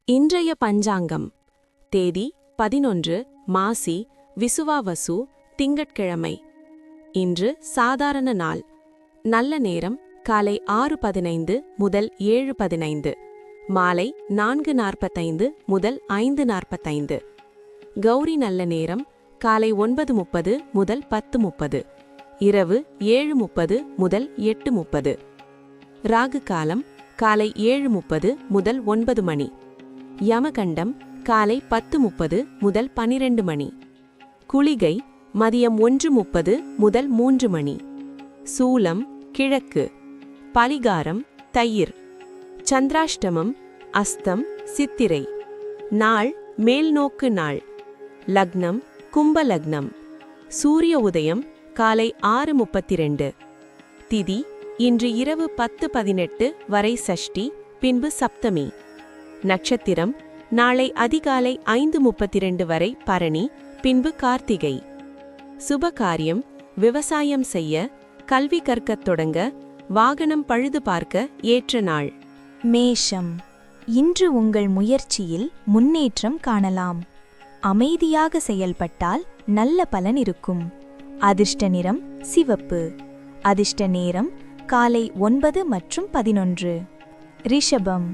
இன்றைய பஞ்சாங்கம் தேதி 11 மாசி விசுவாவசு திங்கட்கிழமை. இன்று சாதாரண நாள். நல்ல நேரம் காலை 6:15 முதல் 7:15, மாலை 4:45 முதல் 5:45. கௌரி நல்ல நேரம் காலை 9:30 முதல் 10:30, இரவு 7:30 முதல் 8:30. ராகு காலம் காலை 7:30 முதல் 9 மணி. யமகண்டம் காலை 10:30 முதல் 12 மணி. குளிகை மதியம் 1:30 முதல் 3 மணி. சூலம் கிழக்கு. பலிகாரம் தயிர். சந்திராஷ்டமம் அஸ்தம் சித்திரை. நாள் மேல்நோக்கு நாள். லக்னம் கும்ப லக்னம். சூரிய உதயம் காலை 6:32. திதி இன்று இரவு 10:18 வரை சஷ்டி, பின்பு சப்தமி. நட்சத்திரம் நாளை அதிகாலை 5:32 வரை பரணி, பின்பு கார்த்திகை. சுபகாரியம் விவசாயம் செய்ய, கல்வி கற்கத் தொடங்க, வாகனம் பழுது பார்க்க ஏற்ற நாள். மேஷம். இன்று உங்கள் முயற்சியில் முன்னேற்றம் காணலாம். அமைதியாக செயல்பட்டால் நல்ல பலன் இருக்கும். அதிர்ஷ்ட நிறம் சிவப்பு. அதிர்ஷ்ட நேரம் காலை 9 மற்றும் 11. ரிஷபம்.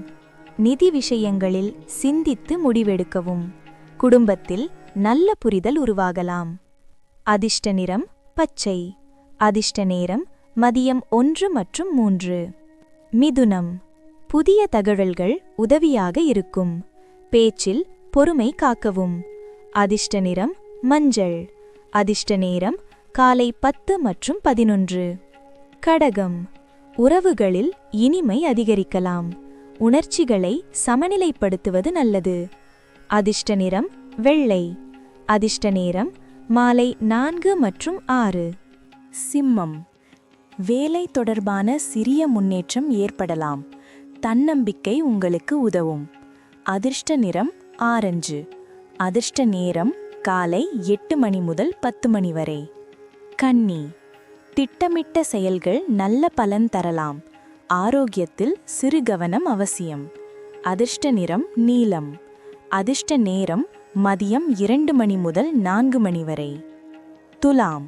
நிதி விஷயங்களில் சிந்தித்து முடிவெடுக்கவும். குடும்பத்தில் நல்ல புரிதல் உருவாகலாம். அதிர்ஷ்ட நிறம் பச்சை. அதிர்ஷ்ட நேரம் மதியம் 1 மற்றும் 3. மிதுனம். புதிய தகவல்கள் உதவியாக இருக்கும். பேச்சில் பொறுமை காக்கவும். அதிர்ஷ்ட நிறம் மஞ்சள். அதிர்ஷ்ட நேரம் காலை 10 மற்றும் 11. கடகம். உறவுகளில் இனிமை அதிகரிக்கலாம். உணர்ச்சிகளை சமநிலைப்படுத்துவது நல்லது. அதிர்ஷ்ட நிறம் வெள்ளை. அதிர்ஷ்ட நேரம் மாலை 4 மற்றும் 6. சிம்மம். வேலை தொடர்பான சிறிய முன்னேற்றம் ஏற்படலாம். தன்னம்பிக்கை உங்களுக்கு உதவும். அதிர்ஷ்ட நிறம் ஆரஞ்சு. அதிர்ஷ்ட நேரம் காலை 8 மணி முதல் 10 மணி வரை. கன்னி. திட்டமிட்ட செயல்கள் நல்ல பலன் தரலாம். ஆரோக்கியத்தில் சிறு கவனம் அவசியம். அதிர்ஷ்ட நிறம் நீலம். அதிர்ஷ்ட நேரம் மதியம் 2 மணி முதல் 4 மணி வரை. துலாம்.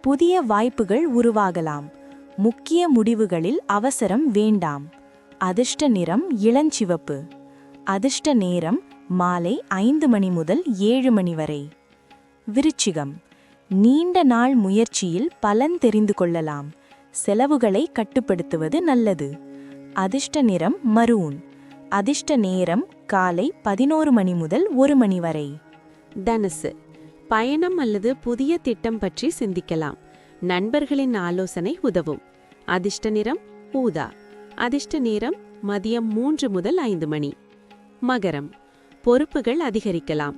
புதிய வாய்ப்புகள் உருவாகலாம். முக்கிய முடிவுகளில் அவசரம் வேண்டாம். அதிர்ஷ்ட நிறம் இளஞ்சிவப்பு. அதிர்ஷ்ட நேரம் மாலை 5 மணி முதல் 7 மணி வரை. விருச்சிகம். நீண்ட நாள் முயற்சியில் பலன் தெரிந்து கொள்ளலாம். செலவுகளை கட்டுப்படுத்துவது நல்லது. அதிர்ஷ்ட நிறம் மரூன். அதிர்ஷ்ட நேரம் காலை 11 மணி முதல் 1 மணி வரை. தனுசு. பயணம் அல்லது புதிய திட்டம் பற்றி சிந்திக்கலாம். நண்பர்களின் ஆலோசனை உதவும். அதிர்ஷ்ட நிறம் ஊதா. அதிர்ஷ்ட நேரம் மதியம் 3 முதல் 5 மணி. மகரம். பொறுப்புகள் அதிகரிக்கலாம்.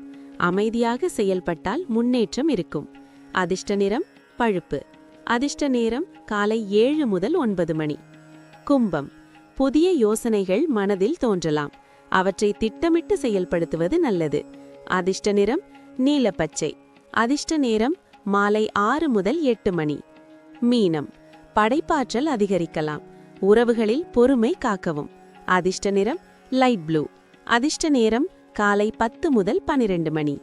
அமைதியாக செயல்பட்டால் முன்னேற்றம் இருக்கும். அதிர்ஷ்ட நிறம் பழுப்பு. அதிர்ஷ்ட நேரம் காலை 7 முதல் 9 மணி. கும்பம். புதிய யோசனைகள் மனதில் தோன்றலாம். அவற்றை திட்டமிட்டு செயல்படுத்துவது நல்லது. அதிர்ஷ்ட நிறம் நீலப்பச்சை. அதிர்ஷ்ட நேரம் மாலை 6 முதல் 8 மணி. மீனம். படைப்பாற்றல் அதிகரிக்கலாம். உறவுகளில் பொறுமை காக்கவும். அதிர்ஷ்ட நிறம் லைட் ப்ளூ. அதிர்ஷ்ட நேரம் காலை 10 முதல் 12 மணி.